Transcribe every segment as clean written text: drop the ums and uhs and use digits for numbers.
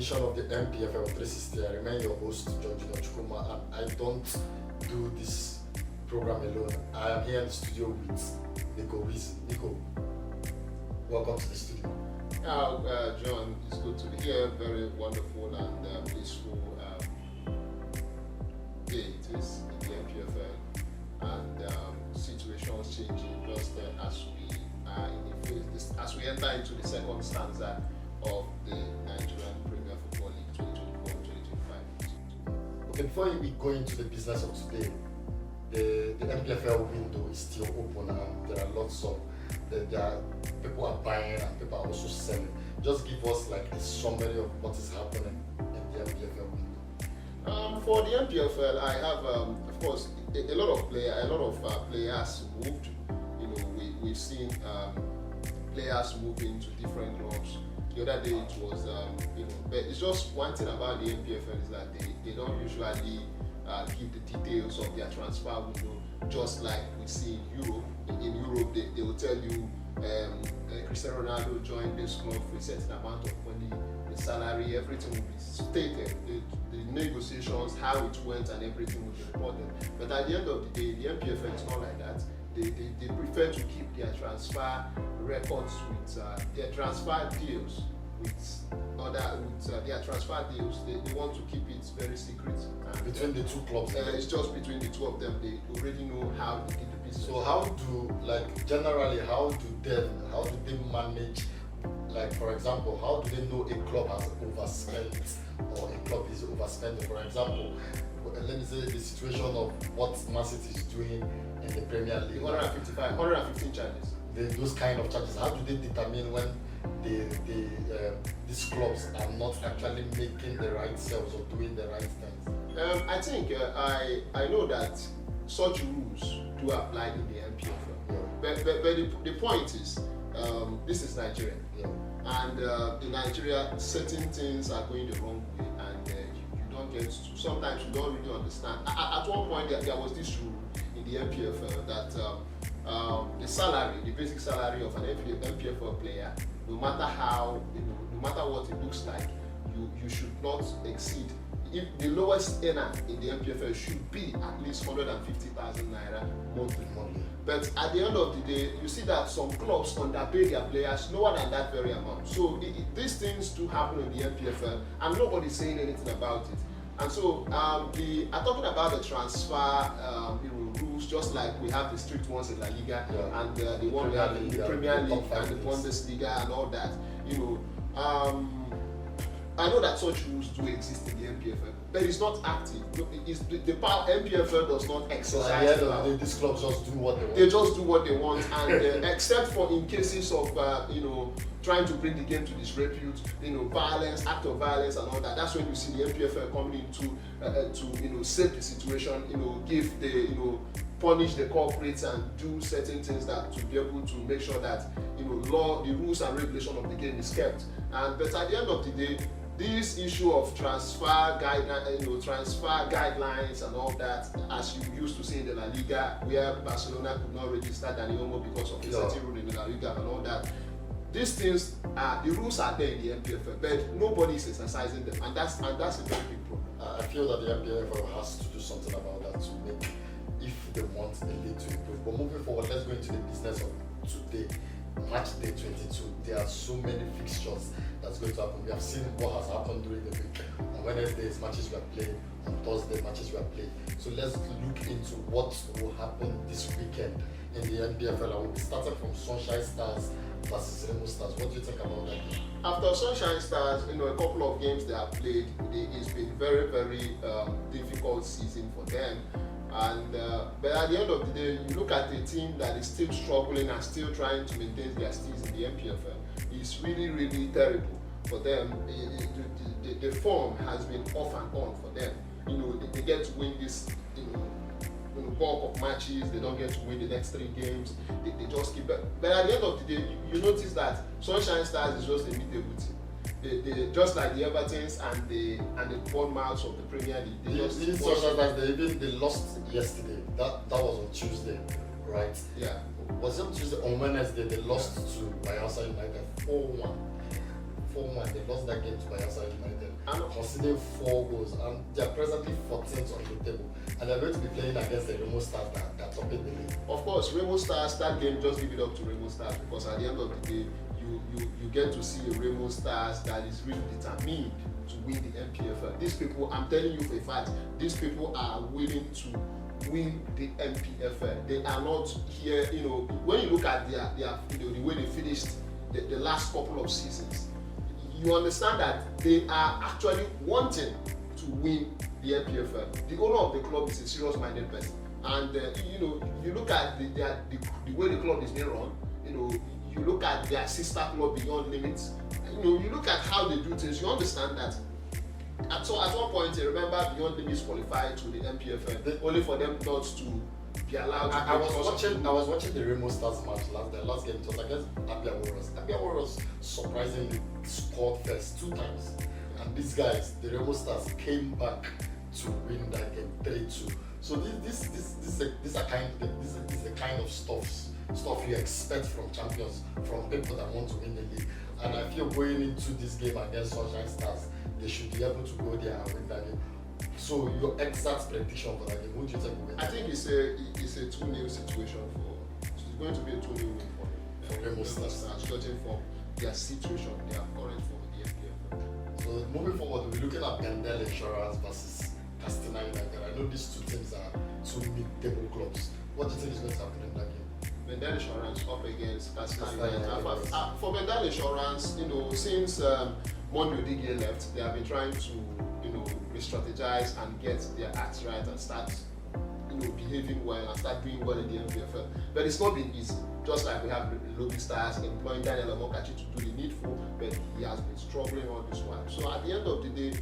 edition of the Npfl 360. I remain your host, John Chukuma, and I don't do this program alone. I am here in the studio with Nico Reason. Nico, welcome to the studio. John, it's good to be here. Very wonderful and peaceful day it is in the Npfl, and situations changing just as we are in the phase, as we enter into the second stanza of the Nigerian Premier Football League 2024-2025. Okay, before we go into the business of today, the Npfl window is still open and there are lots of people are buying and people are also selling. Just give us like a summary of what is happening in the Npfl window. For the Npfl, I have, of course, a lot of players moved. You know, we've seen players move into different clubs. The other day it was, but it's just one thing about the Npfl is that they don't usually give the details of their transfer window, just like we see in Europe. In Europe, they will tell you Cristiano Ronaldo joined this club for a certain amount of money, the salary, everything will be stated, the negotiations, how it went, and everything will be reported. But at the end of the day, the Npfl is not like that. They prefer to keep their transfer records with their transfer deals their transfer deals. They want to keep it very secret. Between the two clubs? It's just between the two of them. They already know how they did the business. So how do they manage, like for example, how do they know a club has overspent or a club is overspending? For example, let me say the situation of what Man City is doing in the Premier League. 115 charges. Those kind of charges. How do they determine when these clubs are not actually making the right sales or doing the right things? I think I know that such rules do apply in the Npfl. Yeah. But the point is, this is Nigeria. Yeah. And in Nigeria, certain things are going the wrong way, and you don't get to. Sometimes you don't really understand. At one point, there was this rule in the Npfl that the basic salary of an Npfl player, no matter how, no matter what it looks like, you should not exceed. If the lowest earner in the Npfl should be at least 150,000 naira monthly. But at the end of the day, you see that some clubs underpay their players lower than that very amount. So these things do happen in the Npfl, and nobody's saying anything about it. And so I'm talking about the transfer rules, just like we have the strict ones in La Liga, and the one we have in the Premier League and the Bundesliga and all that. I know that such rules do exist in the Npfl, but it's not active. The Npfl does not exercise. So these clubs just do what they want. They just do what they want, and except for in cases of trying to bring the game to disrepute, violence, act of violence, and all that. That's when you see the Npfl coming in to save the situation, punish the culprits and do certain things that to be able to make sure that the rules and regulation of the game is kept. But at the end of the day, this issue of transfer guidelines and all that, as you used to see in the La Liga, where Barcelona could not register Dani Olmo because of the certain rule in the La Liga and all that. These things the rules are there in the Npfl, but nobody is exercising them, and that's a very big problem. I feel that the Npfl has to do something about that to make, if they want the league to improve. But moving forward, let's go into the business of today. Match day 22. There are so many fixtures that's going to happen. We have seen what has happened during the week. On Wednesdays, matches were played. On Thursday, matches were played. So let's look into what will happen this weekend in the Npfl. I will be starting from Sunshine Stars versus Remo Stars. What do you think about that? After Sunshine Stars, a couple of games they have played, it's been very, very difficult season for them. And but at the end of the day, you look at a team that is still struggling and still trying to maintain their steez in the Npfl. It's really, really terrible for them. The form has been off and on for them. They get to win this, bulk of matches. They don't get to win the next 3 games. They just keep. But at the end of the day, you notice that Sunshine Stars is just a mid-table team. They just like the Evertons and the Bournemouths of the Premier League. They lost yesterday. That was on Tuesday, right? Yeah. Was it on Tuesday? On Wednesday they lost to Bayelsa United 4-1. 4-1. They lost that game to Bayelsa United. And Considering 4 goals, and they are presently 14th on the table, and they're going to be playing against the Remo Stars that topping the league. of course, Remo Stars, that game, just give it up to Remo Stars, because at the end of the day, you get to see a Remo Stars that is really determined to win the NPFL. These people, I'm telling you for a fact, these people are willing to win the NPFL. They are not here, when you look at their the way they finished the last couple of seasons, you understand that they are actually wanting to win the NPFL. The owner of the club is a serious-minded person, and you look at the way the club is being run. You look at their sister club Beyond Limits. You look at how they do things. You understand that at one point, you remember Beyond Limits qualified to the NPFL, only for them not to be allowed to. I was watching the Remo Stars match last game. It was against Abia Warriors. Abia Warriors surprisingly scored first 2 times, and these guys, the Remo Stars, came back to win that game 3-2. So this is the kind of stuff you expect from champions, from people that want to win the league. And I feel going into this game against Sunshine Stars, they should be able to go there and win that game. So your exact prediction for that game, what do you think will win? I think it's a 2-0 situation it's going to be a 2-0 win for Remo Stars, judging from their situation they are current for the NPFL. So moving forward, we're looking at Bendel Insurance versus Castina United. I know these 2 teams are 2 mid-table clubs. What do you think is going to happen in that game? Bendel Insurance up against Castina United. For Bendel Insurance, since Mondo Digue left, they have been trying to, re-strategize and get their acts right and start, behaving well and start doing well in the NPFL. But it's not been easy. Just like we have Lobby Stars employing Daniel Amokachi to do the needful, but he has been struggling all this while. So at the end of the day,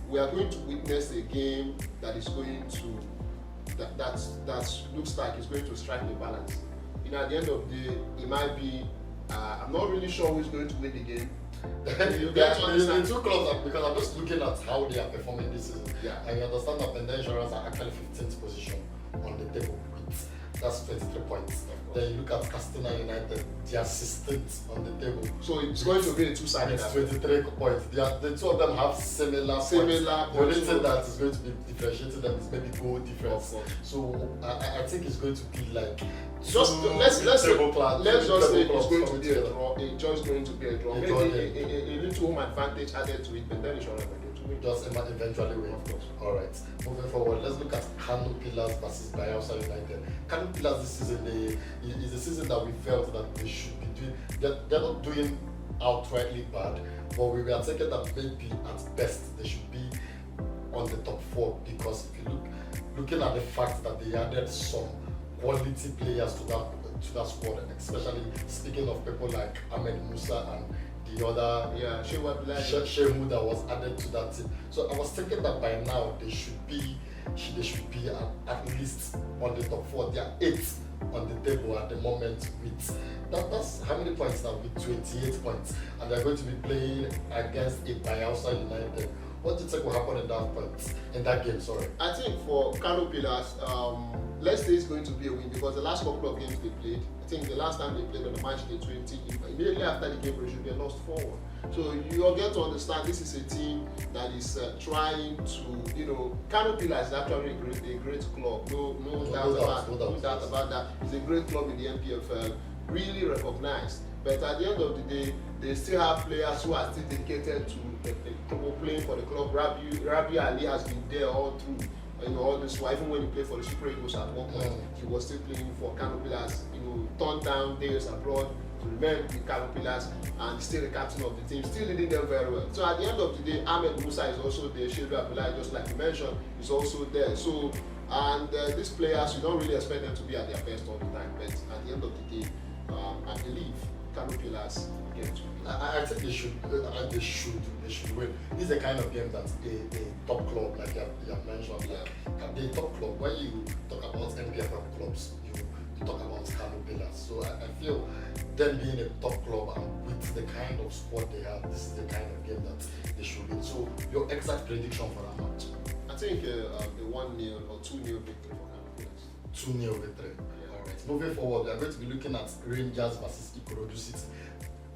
we are going to witness a game that is going to that looks like it's going to strike a balance. At the end of the day, it might be. I'm not really sure who's going to win the game. You get to understand the 2 clubs, because I'm just looking at how they are performing this season. Yeah. And you understand that Bendel Insurance are actually 15th position on the table with that's 23 points. Then you look at Castina United, they are 16th on the table. So it's going to be a 2-sided. It's 23 points. The 2 of them have similar points. The only thing that is going to be differentiating them is maybe goal difference. So I think it's going to be like let's just say it's going to be a draw. It's just going to be a draw. Maybe a little home advantage added to it, but then Insurance are going to win. Just eventually win, of course. All right. Moving forward, let's look at Kano Pillars versus Bayelsa United. Kano Pillars this season is the season that we felt that they should be doing. They're not doing outrightly bad, but we were thinking that maybe at best they should be on the top 4, because if you looking at the fact that they added some quality players to that squad, especially speaking of people like Ahmed Musa and the other Shehu that was added to that team. So I was thinking that by now they should be at least on the top 4. They are 8th on the table at the moment with that's how many points now? With 28 points, and they're going to be playing against a Bayelsa United. What do you think will happen in that game? Sorry. I think for Kano Pillars, let's say it's going to be a win, because the last couple of games they played, I think the last time they played on the match day 20, immediately after the game resumed, they lost 4-1. So you all get to understand this is a team that is trying to, Kano Pillars is actually a great club. No doubt about that. It's a great club in the NPFL, really recognized. But at the end of the day, they still have players who are still dedicated to playing for the club. Rabi Ali has been there all through, all this while. Even when he played for the Super Eagles at one point, he was still playing for Kano Pillars. Turned down days abroad to remain with Kano Pillars, and still the captain of the team, still leading them very well. So at the end of the day, Ahmed Musa is also there. Shehu Abdullahi, just like you mentioned, is also there. So these players, you don't really expect them to be at their best all the time, but at the end of the day, I believe Kano Pillars get to win. I think they should win. This is the kind of game that a top club, like you have mentioned, like the top club. When you talk about NPFL clubs, you talk about Kano Pillars. So I feel them being a top club and with the kind of squad they have, this is the kind of game that they should win. So your exact prediction for that match? I think a 1-0 or 2-0 victory for Kano Pillars. 2-0 victory. Alright. Moving forward, we are going to be looking at Rangers versus Ikorodu City.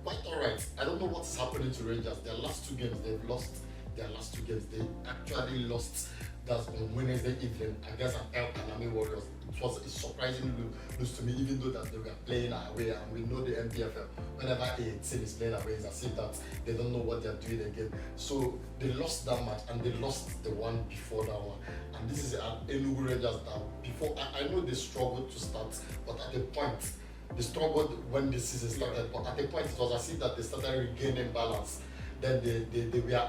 quite alright. I don't know what's happening to Rangers. Their last two games, they've lost. Their last two games, they actually lost. That's on Wednesday evening against an El Kanami Warriors. It was a surprising lose to me, even though that they were playing away, and we know the Npfl. Whenever a team is playing away, it's as if that they don't know what they're doing again. So they lost that match, and they lost the one before that one. And this is an Enugu Rangers that before I know they struggled to start, but at the point they struggled when the season started. But at the point it was as if that they started regaining balance. Then they were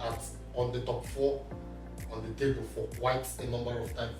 on the top four on the table for quite a number of time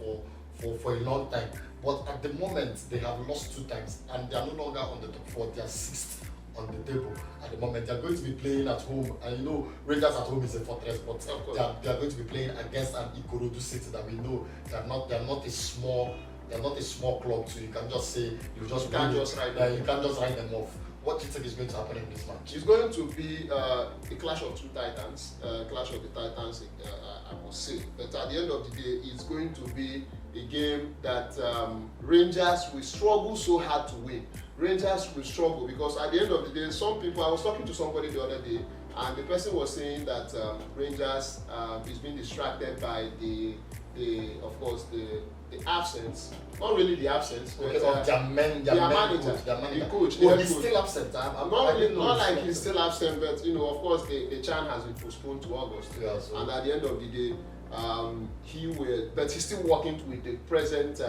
for a long time. But at the moment they have lost 2 times and they are no longer on the top 4, they are 6th on the table at the moment. They are going to be playing at home, and you know Rangers at home is a fortress, but they are going to be playing against an Ikorodu City that we know they are not a small club, so you can just say you can't just write them off. What do you think is going to happen in this match? It's going to be a clash of two titans, clash of the titans, I must say. But at the end of the day, it's going to be a game that Rangers will struggle so hard to win. Rangers will struggle because at the end of the day, some people, I was talking to somebody the other day, and the person was saying that Rangers is being distracted by the absence, not really the absence, but their manager, the coach. He's still absent. Not like he's still absent, but you know, of course, the CHAN has been postponed to August, and at the end of the day, but he's still working with the present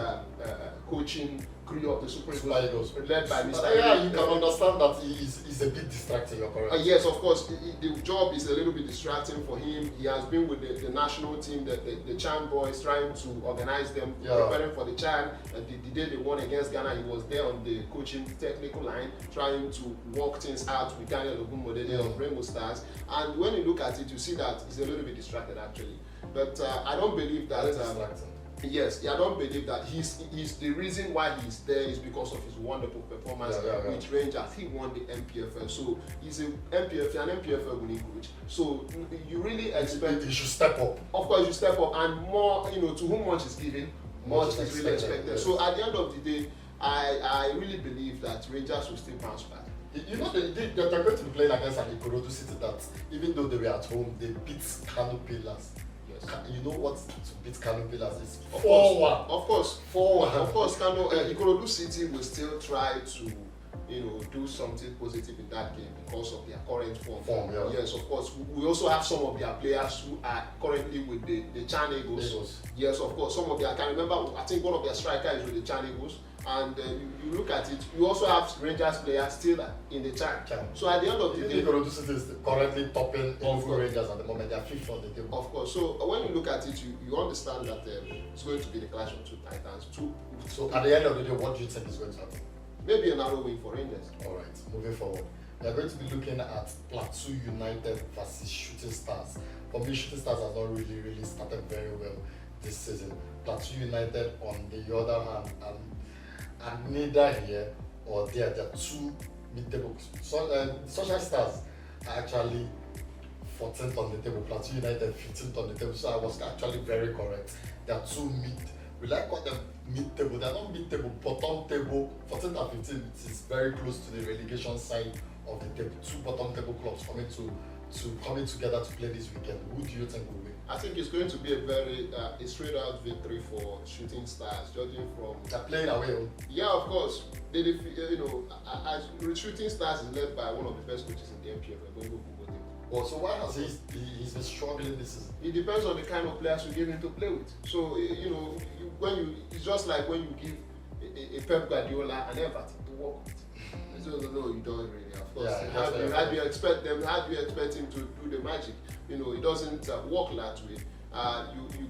coaching crew of the Super Eagles, led by Mr. Yeah, you can understand that he's a bit distracting. You're correct. Yes, of course, the job is a little bit distracting for him. He has been with the national team, the CHAN boys, trying to organize them, preparing for the CHAN. The day they won against Ghana, he was there on the coaching technical line, trying to work things out with Daniel Ogumodede of Rainbow Stars. And when you look at it, you see that he's a little bit distracted actually. But I don't believe that. Yes, I don't believe that he's the reason why he's there is because of his wonderful performance with Rangers. He won the Npfl, so he's an Npfl winning coach. So you really expect he should step up. Of course, you step up, and more. You know, to whom much is given, much is really expected. Yes. So at the end of the day, I really believe that Rangers will still bounce back. You know, they're going to be playing against an Ikorodu City that, even though they were at home, they beat Kano Pillars. You know what to beat Kano Pillars is? 4-1. Of course, 4-1. Of course, Ikorodu City will still try to, do something positive in that game because of their current form. Yes, of course. We also have some of their players who are currently with the CHAN Eagles. Yes, of course. Some of their, I can remember, I think one of their strikers is with the CHAN Eagles. And you look at it, you also have Rangers players still in the CHAN. So at the end of the day, Ikorodu City is currently topping Enugu Rangers at the moment. They are 5th on the table. Of course. So when you look at it, you understand that it's going to be the clash of two titans. So at the end of the day, what do you think is going to happen? Maybe a narrow win for Rangers. All right, moving forward. We are going to be looking at Plateau United versus Shooting Stars. For me, Shooting Stars has not really started very well this season. Plateau United, on the other hand, and neither here or there, they are 2 mid-table. So Social Stars are actually 14th on the table, Plateau United 15th on the table. So I was actually very correct. They are 2 mid. We like call them mid-table. They are not mid-table, bottom table. 14th and 15th is very close to the relegation side of the table. 2 bottom table clubs coming together to play this weekend. Who do you think will win? I think it's going to be a very straight out victory for Shooting Stars, judging from. They're playing away. Yeah, of course. Shooting Stars is led by one of the best coaches in the Npfl. Well, so why has he's been struggling this season? It depends on the kind of players you give him to play with. So it's just like when you give a Pep Guardiola an Everton to work with. So no, you don't really. Of course, how do you expect him to do the magic? It doesn't work that way.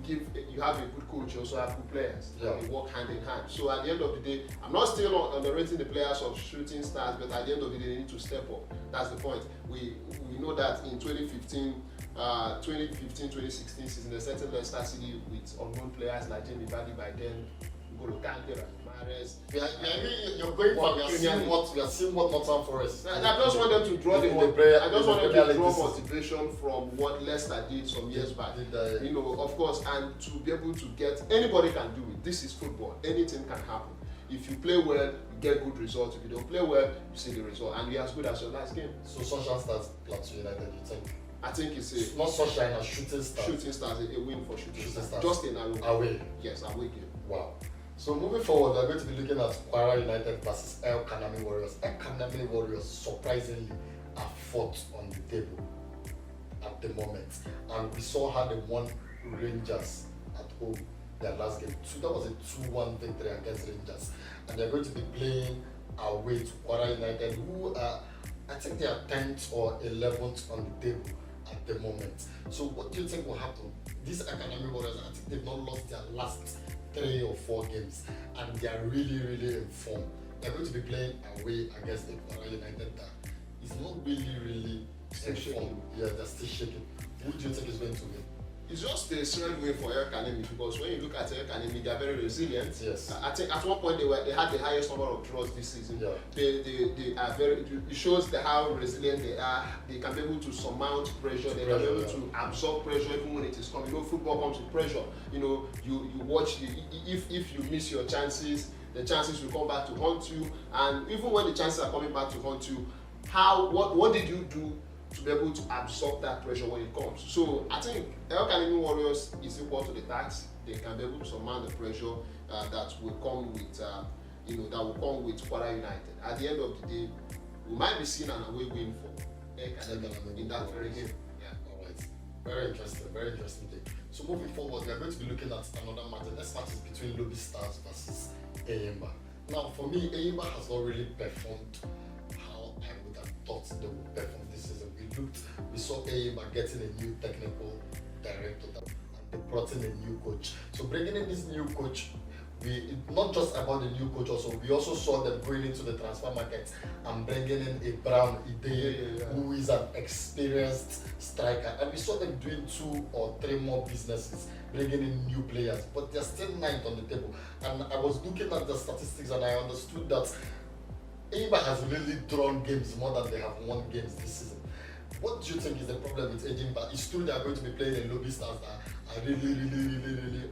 You have a good coach, you also have good players. They work hand in hand. So at the end of the day, I'm not still underrating the players of Shooting Stars, but at the end of the day, they need to step up. That's the point. We know that in 2015, 2016 season, they settled Leicester City with unknown players like Jamie Vardy by then, N'Golo Kante, Mahrez. You're going for we are seeing what Nottingham Forest. I just want them to draw draw motivation from what Leicester did some years back. Of course, and to be able to get anybody can do it. This is football. Anything can happen. If you play well, you get good results. If you don't play well, you see the result, and you're as good as your last game. So Sunshine Stars Plateau United, you think? I think it's Not Sunshine, a Shooting Stars. Shooting Stars, a win for Shooting Stars. Stars. Just in away. Away. Yes, away game. Wow. So moving forward, we're going to be looking at Kwara United versus El Kanami Warriors. El Kanami Warriors surprisingly are fourth on the table at the moment, and we saw how they won Rangers at home their last game. That was a 2-1 victory against Rangers, and they're going to be playing away to Kwara United, who are, I think they are 10th or 11th on the table at the moment. So what do you think will happen? These Academy Warriors, I think they've not lost their last 3 or 4 games, and they are really in form. They're going to be playing away against Kwara United that is not really Still shaking. Yeah, they're still shaking. Who do you think is going to win? It's just a strong win for El Kanemi, because when you look at El Kanemi, they are very resilient. Yes. I think at one point they had the highest number of draws this season. Yeah. They are very. It shows how resilient they are. They can be able to surmount pressure. They can be able to absorb pressure even when it is coming. Football comes with pressure. You watch if you miss your chances, the chances will come back to haunt you. And even when the chances are coming back to haunt you, what did you do to be able to absorb that pressure when it comes? So I think El Kanemi Warriors is equal to the task. They can be able to surmount the pressure that will come with Kwara United. At the end of the day, we might be seeing an away win for El Kanemi in that very game. Yeah. All right. Very interesting thing. So moving forward, we are going to be looking at another match. The next match is between Lobby Stars versus Eyimba. Now, for me, Eyimba has not really performed how I would have thought they would perform this season. We saw Eyimba getting a new technical director, and they brought in a new coach. So bringing in this new coach, not just about the new coach also, we also saw them going into the transfer market and bringing in a Brown Ide, who is an experienced striker. And we saw them doing 2 or 3 more businesses, bringing in new players, but they're still 9th on the table. And I was looking at the statistics and I understood that Eyimba has really drawn games more than they have won games this season. What do you think is the problem with Eyimba? It's true they are going to be playing in Lobby Stars that are really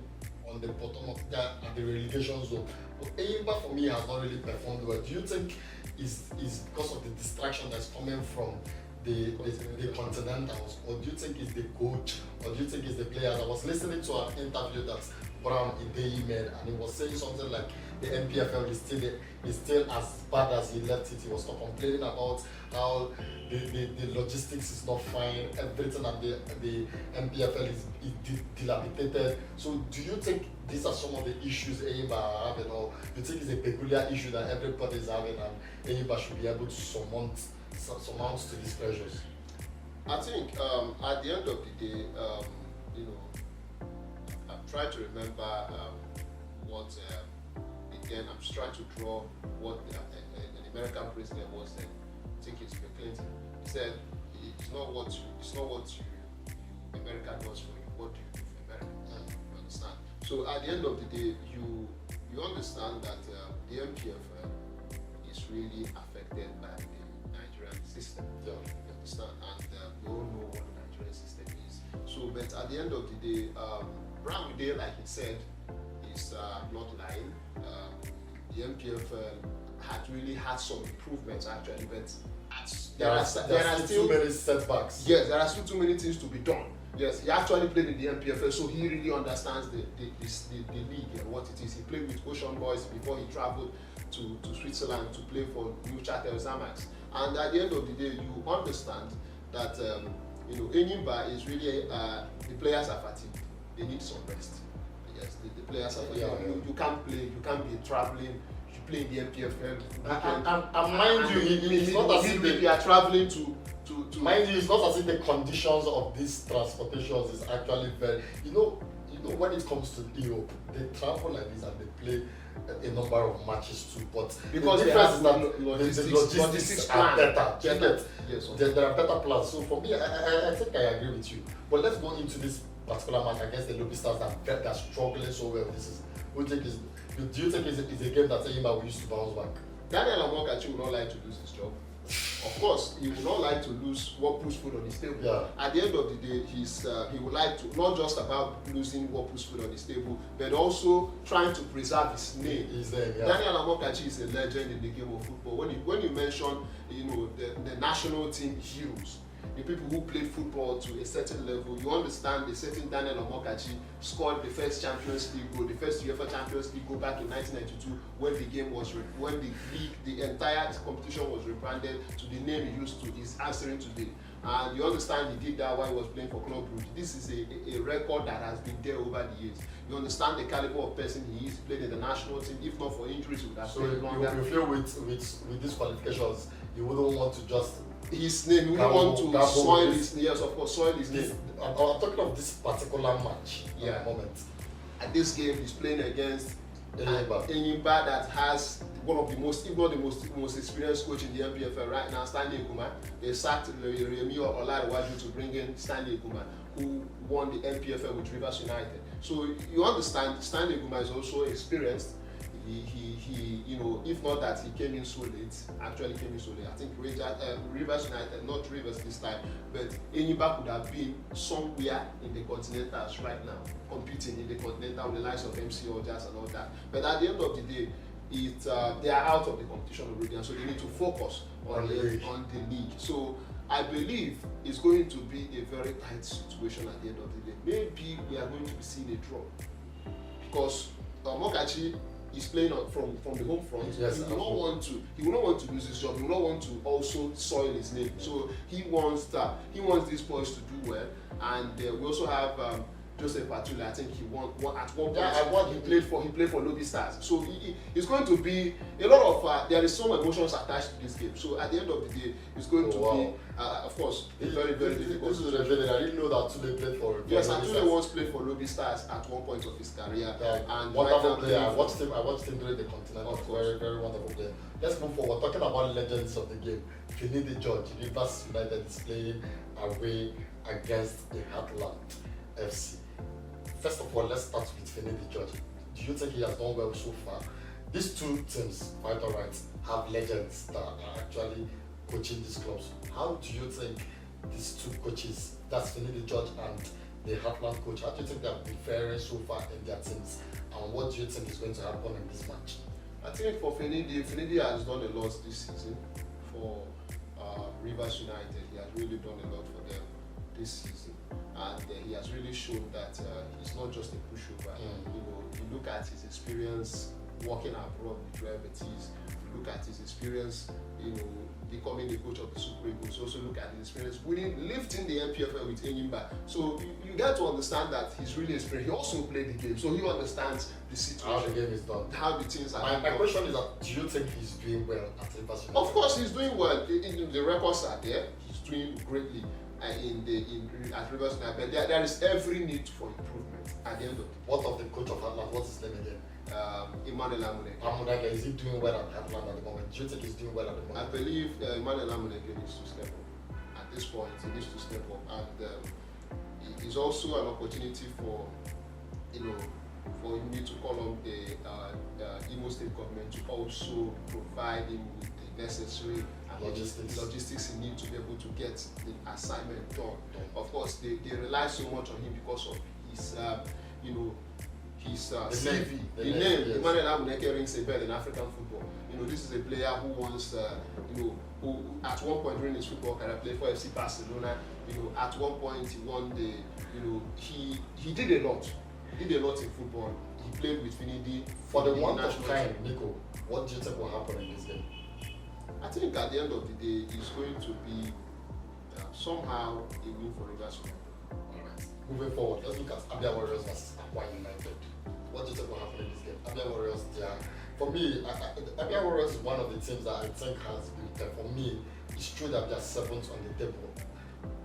on the bottom of at the relegation zone. But Eyimba for me has not really performed well. Do you think is because of the distraction that's coming from the Continentals, or do you think it's the coach, or do you think it's the players? I was listening to an interview that Brown Ide made, and he was saying something like the Npfl is still as bad as he left it. He was complaining about how the logistics is not fine, everything at the Npfl is dilapidated. So do you think these are some of the issues Eyimba are having, or do you think it's a peculiar issue that everybody is having and Eyimba should be able to surmount to these pressures? I think at the end of the day, I'm trying to remember what again. I'm just trying to draw what an American president was then. I think it's Bill Clinton. He said, "It's not what America does for you. What do you do for America?" You understand? So at the end of the day, you understand that the Npfl is really affected by the Nigerian system. Yeah. You understand? And we all know what the Nigerian system is. So, but at the end of the day, Brown Ide, like he said, is not lying. The Npfl had really had some improvements actually, but there are still too many setbacks. Yes, there are still too many things to be done. Yes, he actually played in the Npfl, so he really understands the league and what it is. He played with Ocean Boys before he traveled to Switzerland to play for Neuchâtel Xamax. And at the end of the day, you understand that Eyimba is really the players are fatigued. They need some rest. Yes, the players are fatigued. You can't play. You can't be traveling. You play in the Npfl. And mind you, it's not as if they are traveling to. Mind you, it's not as if the conditions of these transportations is actually very. When it comes to Europe, they travel like this and they play a number of matches too. But because the logistics are better. Yes, there are better plans. So for me, I think I agree with you. But let's go into this particular match against the Lobby Stars that are struggling so well this season. Do you think it's a game that Eyimba will use to bounce back? Daniel Amokachi would not like to lose his job. Of course, he would not like to lose what puts food on his table. Yeah. At the end of the day, he would like to not just about losing what puts food on his table, but also trying to preserve his name. His name, yeah. Daniel Amokachi is a legend in the game of football. When you mention, the national team heroes, the people who played football to a certain level, you understand a certain Daniel Amokachi scored the first Champions League goal, the first UEFA Champions League goal back in 1992 when the game was when the league, the entire competition was rebranded to the name he used to is answering today. And you understand he did that while he was playing for Club Brugge. This is a record that has been there over the years. You understand the caliber of person he is. He played in the national team. If not for injuries, he would have played longer. You feel with these qualifications, you wouldn't want to just his name, you wouldn't want to soil his name. Yes, of course, soil his name. I'm talking of this particular match at the moment. At this game, he's playing against Enyimba that has one of the most, if not the most experienced coach in the Npfl right now, Stanley Ekuma. They sacked Remi Olariwaju to bring in Stanley Ekuma, who won the Npfl with Rivers United. So you understand, Stanley Ekuma is also experienced. He if not that he came in so late, actually came in so late. I think Rivers United, not Rivers this time, but Enyimba could have been somewhere in the Continentals right now, competing in the Continental with the likes of MC Ojas and all that. But at the end of the day, they are out of the competition already, and so they need to focus on the league. So I believe it's going to be a very tight situation at the end of the day. Maybe we are going to be seeing a draw because Mokachi is playing from the home front. Yes, he will not want to lose his job. He will not want to also soil his name. So he wants these boys to do well. And we also have Joseph Atule. I think he won at one point. He played for Lobby Stars. So it's going to be a lot of there is some emotions attached to this game. So at the end of the day, it's going to be of course very difficult. This is revealing. I didn't know that Atule played for. Yes, Atule once played for Lobby Stars at one point of his career. And wonderful player. I watched him during the Continental. Very wonderful player. Let's move forward. Talking about legends of the game, Finidi George, Rivers United is playing away against the Heartland FC. First of all, let's start with Finidi George. Do you think he has done well so far? These two teams, Vital Rights, have legends that are actually coaching these clubs. How do you think these two coaches, that's Finidi George and the Heartland coach, how do you think they have been faring so far in their teams? And what do you think is going to happen in this match? I think for Finidi has done a lot this season for Rivers United. He has really done a lot for them this season, and he has really shown that he's not just a pushover. You look at his experience working abroad with Real Betis. You look at his experience, becoming the coach of the Super Eagles. Also look at his experience lifting the Npfl with Enyimba. So you get to understand that he's really experienced. He also played the game, so he understands the situation. How the game is done. How the things are. My question is that, do you think he's doing well at Rivers United? Of course, he's doing well. The records are there. He's doing greatly at Rivers United. But there is every need for improvement at the end of it. What of the coach of Heartland? What's his name again? Emmanuel Amuneke. Amuneke, is he doing well at Heartland at the moment? Do you think he's doing well at the moment? I believe Emmanuel Amuneke needs to step up. At this point, he needs to step up, and it is also an opportunity for me to call on the Imo State government to also provide him with the necessary logistics he needs to be able to get the assignment done. Of course, they rely so much on him because of his his CV, the name. Yes. Emmanuel Amuneke rings a bell in African football. This is a player who wants, who at one point during his football career played for FC Barcelona. At one point he won the, he did a lot. He did a lot in football. He played with Finidi. For the want of time, Nico, what do you think will happen in this game? I think at the end of the day, it's going to be somehow a win for Rivers United. Alright. Moving forward, let's look at Abia Warriors versus Akwa United. What do you think will happen in this game? Abia Warriors, for me, Abia Warriors is one of the teams that I think has been there. For me, it's true that they are seventh on the table,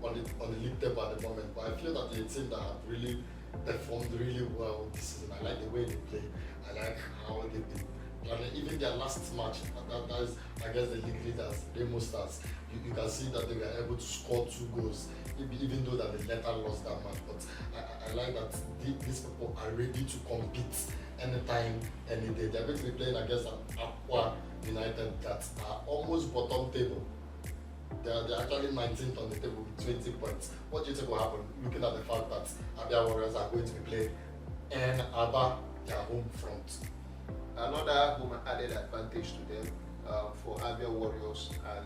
on the league table at the moment, but I feel that they're a team that have really performed really well this season. I like the way they play. I like how they've been. And even their last match, that is against the league leaders, Remo Stars, you can see that they were able to score 2 goals, even though that they later lost that match. But I like that these people are ready to compete anytime, any day. They're going to be playing against an Aqua United that are almost bottom table They're actually 19th on the table with 20 points. What do you think will happen looking at the fact that Abia Warriors are going to be playing in Aba, their home front? Another home added advantage to them for Abia Warriors, and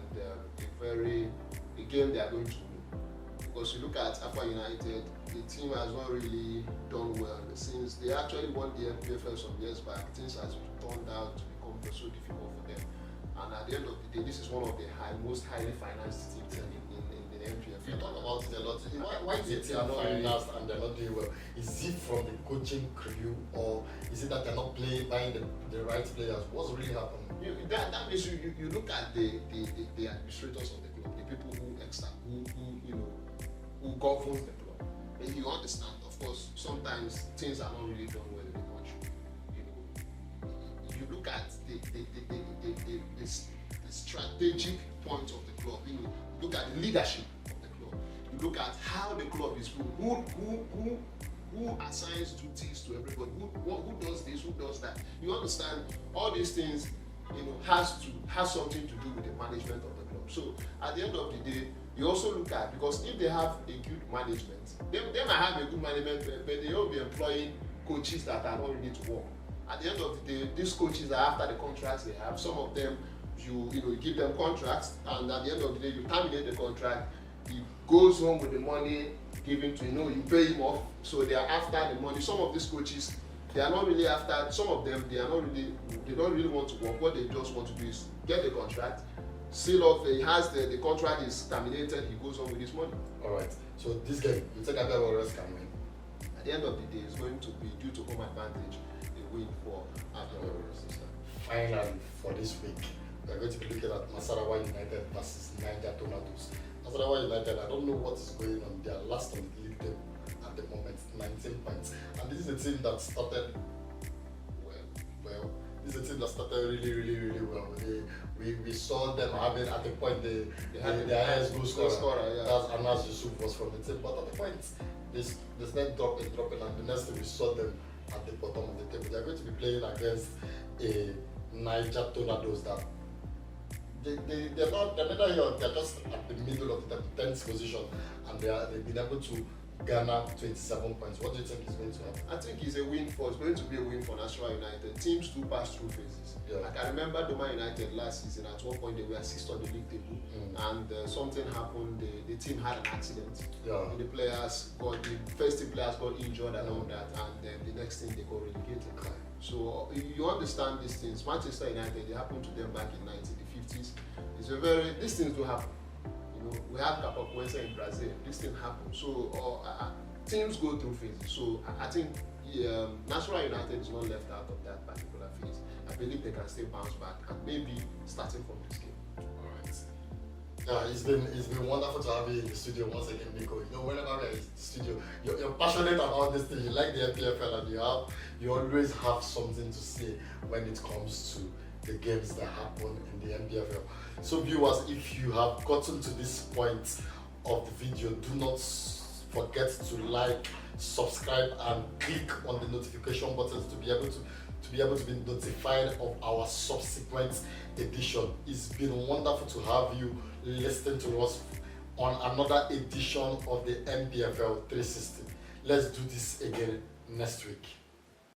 a game they are going to win. Because you look at Aqua United, the team has not really done well since they actually won the Npfl some years back. Things has turned out to become so difficult for them. And at the end of the day, this is one of the most highly financed teams in the Npfl. You talk about it a lot. Why is the team financed and they're not doing well? Is it from the coaching crew, or is it that they're not buying the right players? What's really happening? That means you look at the administrators of the club, the people who governs the club. And you understand, of course, sometimes things are not really done well in the country. You look at the strategic point of the club. You look at the leadership of the club. You look at how the club is run. Who assigns duties to everybody? Who does this? Who does that? You understand all these things. Has something to do with the management of the club. So at the end of the day, you also look at, because if they have a good management, they might have a good management, but they will be employing coaches that are not ready to work. At the end of the day, these coaches are after the contracts they have. Some of them, you give them contracts, and at the end of the day, you terminate the contract. He goes home with the money given to you pay him off. So they are after the money. Some of these coaches, they are not really after. Some of them, they don't really want to work. What they just want to do is get the contract, seal off. He has the contract is terminated. He goes on with his money. All right. So this game, you think Abia Warriors can win? At the end of the day, it's going to be, due to home advantage, a win for Abia Warriors. Finally, for this week, we are going to be looking at Nasarawa United versus Niger Tornadoes. Nasarawa United, I don't know what is going on. They are last on the league table at the moment, 19 points. And this is a team that started well. This is a team that started really well. We saw them having, at the point, the highest goal scorer. Yeah. That's Anas Yusuf was from the team. But at the point, they started dropping, and the next thing we saw them at the bottom of the table. They are going to be playing against a Niger Tornadoes that they're not here. They're just at the middle of the 10th position, and they've been able to garner 27 points. What do you think is going to happen? I think it's going to be a win for Nasarawa United. Teams do pass through phases. Yeah. I can remember Doma United last season. At one point, they were 6th on the league table, and something happened. The team had an accident. Yeah. The first team players got injured and all that, and then the next thing they got relegated. Okay. So you understand these things. Manchester United, they happened to them back in the 1950s. These things do happen. We have Capoeira in Brazil. This thing happens. So teams go through phases. So I think Nasarawa United is not left out of that particular phase. I believe they can still bounce back, and maybe starting from this game. All right. Yeah, it's been wonderful to have you in the studio once again, Nico. Whenever we're in the studio, you're passionate about this thing. You like the Npfl, and you always have something to say when it comes to the games that happen in the Npfl. So viewers, if you have gotten to this point of the video, do not forget to like, subscribe, and click on the notification buttons to be able to be notified of our subsequent edition. It's been wonderful to have you listening to us on another edition of the Npfl 360. Let's do this again next week.